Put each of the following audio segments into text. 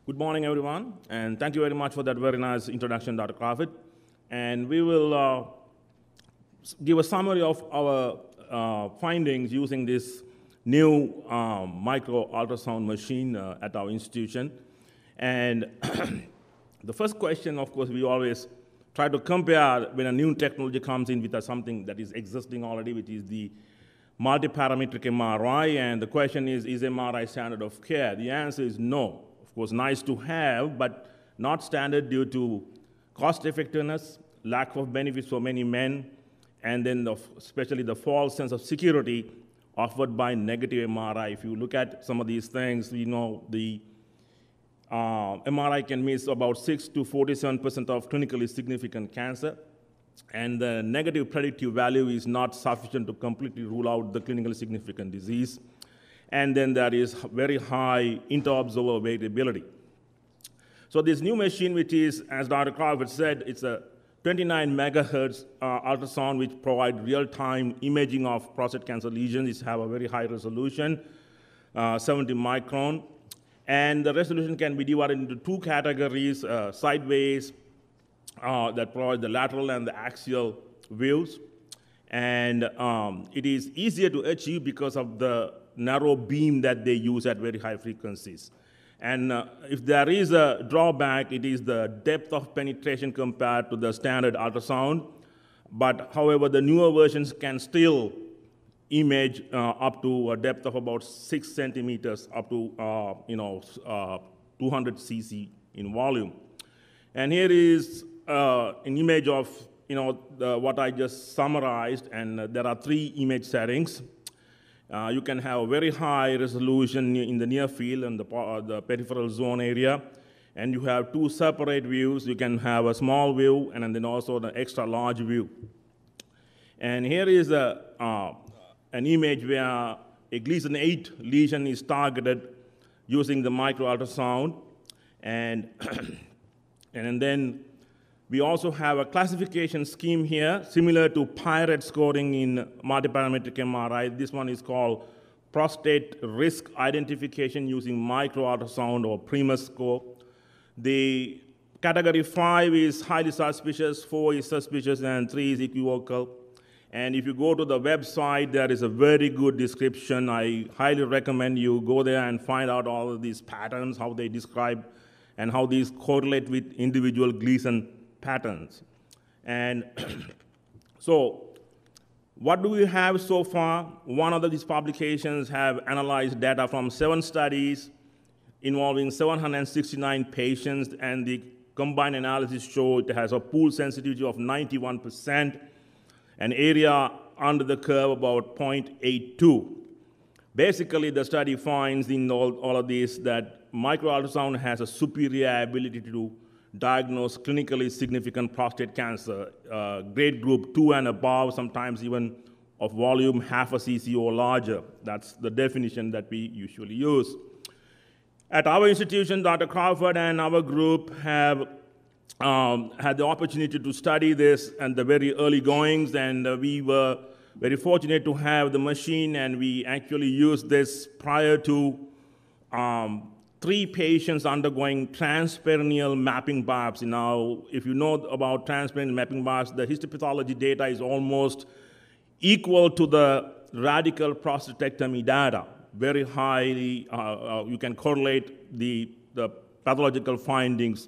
Good morning, everyone, and thank you very much for that very nice introduction, Dr. Crawford. And we will give a summary of our findings using this new micro-ultrasound machine at our institution. And the first question, of course, we always try to compare when a new technology comes in with something that is existing already, which is the multi-parametric MRI. And the question is MRI standard of care? The answer is no. Of course, nice to have, but not standard due to cost effectiveness, lack of benefits for many men, and then especially the false sense of security offered by negative MRI. If you look at some of these things, you know, the MRI can miss about 6 to 47% of clinically significant cancer, and the negative predictive value is not sufficient to completely rule out the clinically significant disease. And then there is very high inter-observer variability. So this new machine, which is, as Dr. Crawford said, it's a 29 megahertz ultrasound which provides real-time imaging of prostate cancer lesions. It have a very high resolution, 70 micron. And the resolution can be divided into two categories, sideways, that provide the lateral and the axial views. And it is easier to achieve because of the narrow beam that they use at very high frequencies. And if there is a drawback, it is the depth of penetration compared to the standard ultrasound. But however, the newer versions can still image up to a depth of about 6 centimeters, up to 200 cc in volume. And here is an image of what I just summarized, and there are 3 image settings. You can have a very high resolution in the near field and the peripheral zone area, and you have 2 separate views. You can have a small view and then also the extra large view. And here is an image where a Gleason 8 lesion is targeted using the micro-ultrasound, and then we also have a classification scheme here, similar to PIRATE scoring in multiparametric MRI. This one is called prostate risk identification using micro-ultrasound or PRIMUS score. The category 5 is highly suspicious, 4 is suspicious, and 3 is equivocal. And if you go to the website, there is a very good description. I highly recommend you go there and find out all of these patterns, how they describe, and how these correlate with individual Gleason patterns. And so what do we have so far? One of these publications have analyzed data from 7 studies involving 769 patients, and the combined analysis showed it has a pool sensitivity of 91%, an area under the curve about 0.82. Basically, the study finds in all of this that micro-ultrasound has a superior ability to diagnose clinically significant prostate cancer, grade group 2 and above, sometimes even of volume half a cc or larger. That's the definition that we usually use. At our institution, Dr. Crawford and our group have had the opportunity to study this and the very early goings, and we were very fortunate to have the machine, and we actually used this prior to 3 patients undergoing transperineal mapping biopsy. Now, if you know about transperineal mapping biopsy, the histopathology data is almost equal to the radical prostatectomy data. Very highly, you can correlate the pathological findings.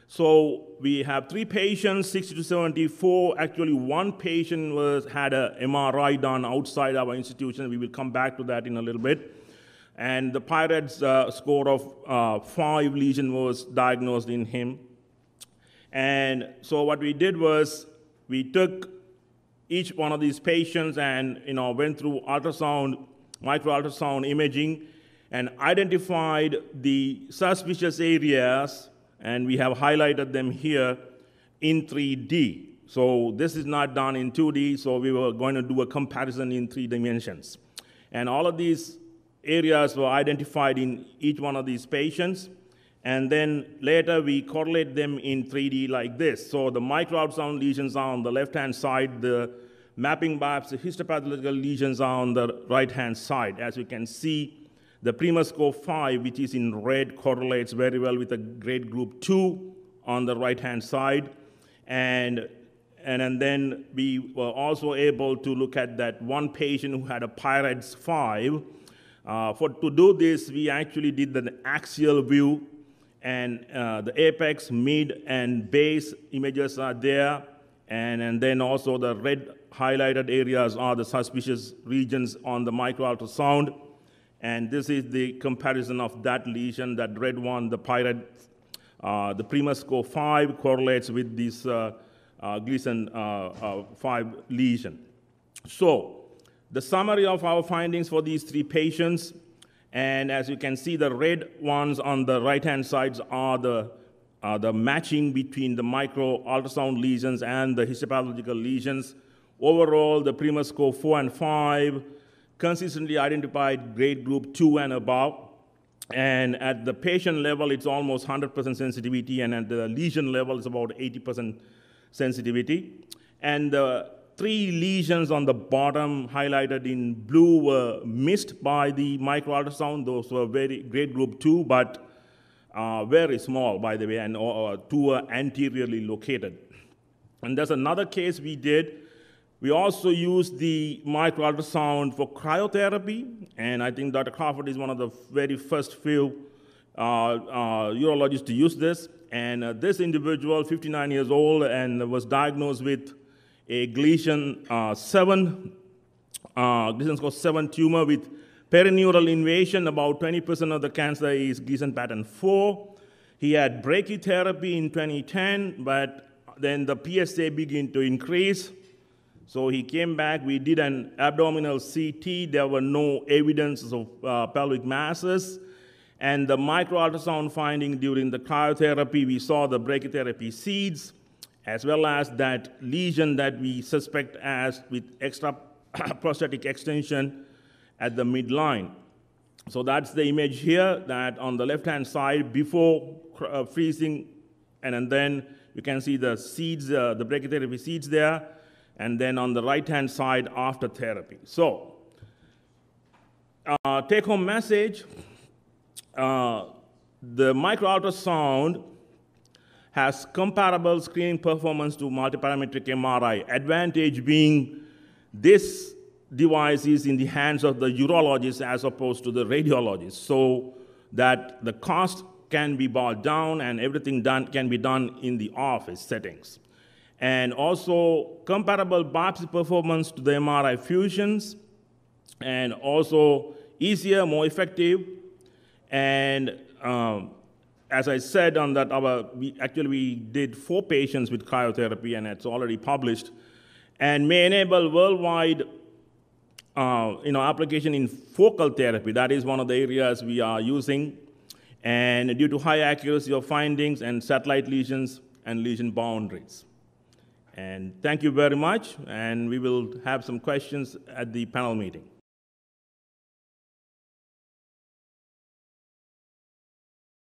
So we have 3 patients, 60 to 74. Actually, 1 patient had an MRI done outside our institution. We will come back to that in a little bit. And the PIRATE's score of 5 lesion was diagnosed in him. And so what we did was we took each one of these patients and went through ultrasound, micro-ultrasound imaging, and identified the suspicious areas, and we have highlighted them here in 3D. So this is not done in 2D, so we were going to do a comparison in 3 dimensions. And all of these areas were identified in each one of these patients, and then later we correlate them in 3D like this. So the micro-ultrasound lesions are on the left-hand side, the mapping biopsy histopathological lesions are on the right-hand side. As you can see, The PRIMUS score 5, which is in red, correlates very well with a grade group 2 on the right-hand side. And then we were also able to look at that one patient who had a PRIMUS 5. To do this, we actually did the axial view, and the apex, mid, and base images are there. And then also the red highlighted areas are the suspicious regions on the micro-ultrasound. And this is the comparison of that lesion, that red one, the PRIMUS score 5 correlates with this Gleason 5 lesion. So the summary of our findings for these 3 patients, and as you can see, the red ones on the right-hand sides are the matching between the micro-ultrasound lesions and the histopathological lesions. Overall, the PRIMUS score 4 and 5 consistently identified grade group 2 and above. And at the patient level, it's almost 100% sensitivity, and at the lesion level, it's about 80% sensitivity. And the 3 lesions on the bottom2 in blue were missed by the micro-ultrasound. Those were grade group 2, but very small, by the way, and 2 were anteriorly located. And there's another case we did. We also used the micro-ultrasound for cryotherapy, and I think Dr. Crawford is one of the very first few urologists to use this. And this individual, 59 years old, and was diagnosed with a Gleason 7, Gleason score 7 tumor with perineural invasion. About 20% of the cancer is Gleason pattern 4. He had brachytherapy in 2010, but then the PSA began to increase. So he came back. We did an abdominal CT. There were no evidences of pelvic masses. And the micro-ultrasound finding during the cryotherapy, we saw the brachytherapy seeds, as well as that lesion that we suspect as with extra prostatic extension at the midline. So that's the image here, that on the left-hand side before freezing, and then you can see the seeds, the brachytherapy seeds there, and then on the right-hand side after therapy. So take-home message, the micro-ultrasound has comparable screening performance to multiparametric MRI. Advantage being this device is in the hands of the urologist as opposed to the radiologist, so that the cost can be brought down and everything can be done in the office settings. And also comparable biopsy performance to the MRI fusions, and also easier, more effective. And as I said on that, we did 4 patients with cryotherapy, and it's already published, and may enable worldwide application in focal therapy. That is one of the areas we are using. And due to high accuracy of findings and satellite lesions and lesion boundaries. And thank you very much, and we will have some questions at the panel meeting.